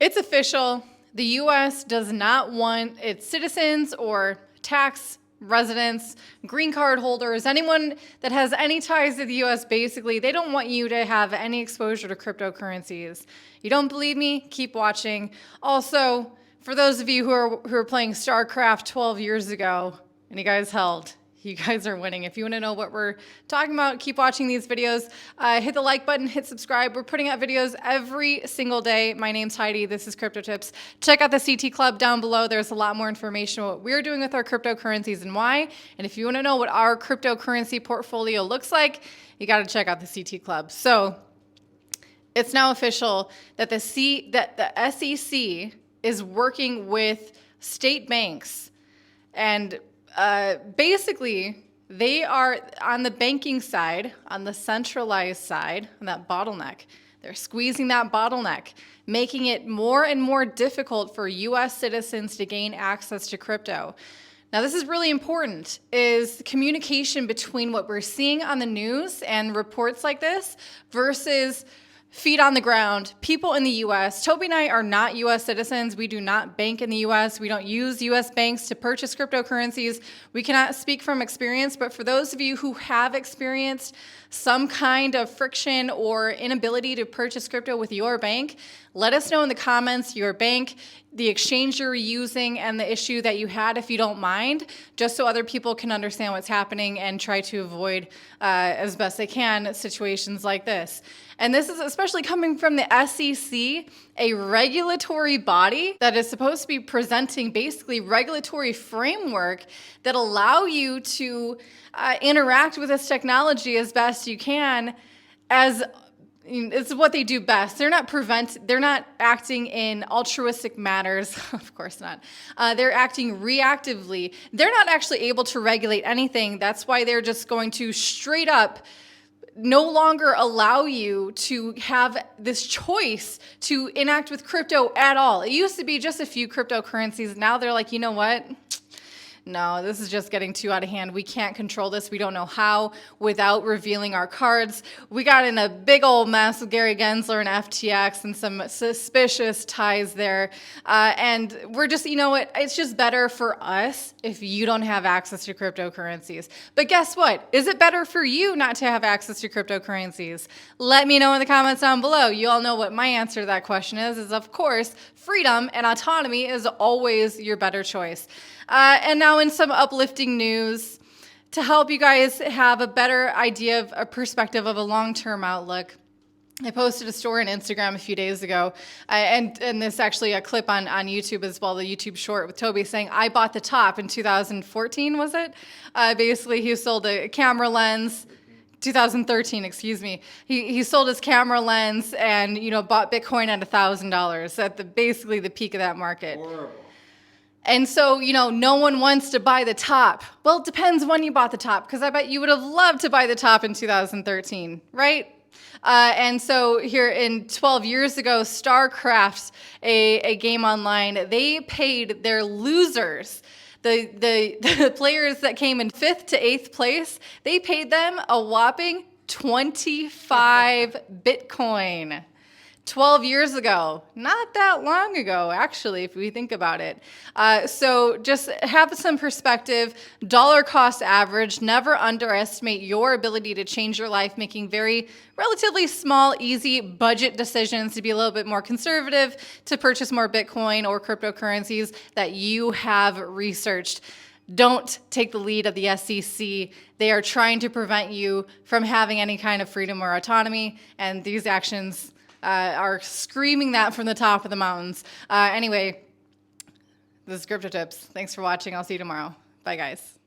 It's official. The U.S. does not want its citizens or tax residents, green card holders, anyone that has any ties to the U.S., basically, they don't want you to have any exposure to cryptocurrencies. You don't believe me? Keep watching. Also, for those of you who are playing StarCraft 12 years ago and you guys held, you guys are winning. If you want to know what we're talking about, keep watching these videos. Hit the like button, hit subscribe. We're putting out videos every single day. My name's Heidi. This is Crypto Tips. Check out the CT Club down below. There's a lot more information on what we're doing with our cryptocurrencies and why. And if you want to know what our cryptocurrency portfolio looks like, you got to check out the CT Club. So it's now official that the SEC is working with state banks, and basically, they are on the banking side, on the centralized side, on that bottleneck. They're squeezing that bottleneck, making it more and more difficult for U.S. citizens to gain access to crypto. Now, this is really important, is communication between what we're seeing on the news and reports like this versus feet on the ground, people in the U.S. Toby and I are not U.S. citizens. We do not bank in the U.S. We don't use U.S. banks to purchase cryptocurrencies. We cannot speak from experience, but for those of you who have experienced some kind of friction or inability to purchase crypto with your bank, let us know in the comments your bank, the exchange you're using, and the issue that you had, if you don't mind, just so other people can understand what's happening and try to avoid, as best they can, situations like this. And this is especially coming from the SEC, a regulatory body that is supposed to be presenting basically regulatory framework that allow you to interact with this technology as best you can. As it's what they do best. They're not acting in altruistic matters. Of course not. They're acting reactively. They're not actually able to regulate anything. That's why they're just going to straight up no longer allow you to have this choice to interact with crypto at all. It used to be just a few cryptocurrencies. Now they're like, you know what? No, this is just getting too out of hand. We can't control this. We don't know how without revealing our cards. We got in a big old mess with Gary Gensler and FTX and some suspicious ties there. And we're just, you know what? It's just better for us if you don't have access to cryptocurrencies. But guess what? Is it better for you not to have access to cryptocurrencies? Let me know in the comments down below. You all know what my answer to that question is of course, freedom and autonomy is always your better choice. And now in some uplifting news, to help you guys have a better idea of a perspective of a long-term outlook, I posted a story on Instagram a few days ago, and this actually a clip on YouTube as well, the YouTube short with Toby saying, I bought the top in 2014, was it? Basically, he sold a camera lens. 2013, excuse me. He sold his camera lens and, bought Bitcoin at $1,000 at basically the peak of that market. Horrible. And so, no one wants to buy the top. Well, it depends when you bought the top, because I bet you would have loved to buy the top in 2013, right? And so here in 12 years ago, StarCraft, a game online, they paid their losers, the players that came in 5th to 8th place, they paid them a whopping 25 Bitcoin. 12 years ago, not that long ago, actually, if we think about it. So just have some perspective, dollar cost average, never underestimate your ability to change your life, making relatively small, easy budget decisions to be a little bit more conservative, to purchase more Bitcoin or cryptocurrencies that you have researched. Don't take the lead of the SEC. They are trying to prevent you from having any kind of freedom or autonomy, and these actions are screaming that from the top of the mountains. Anyway, this is Crypto Tips. Thanks for watching. I'll see you tomorrow. Bye, guys.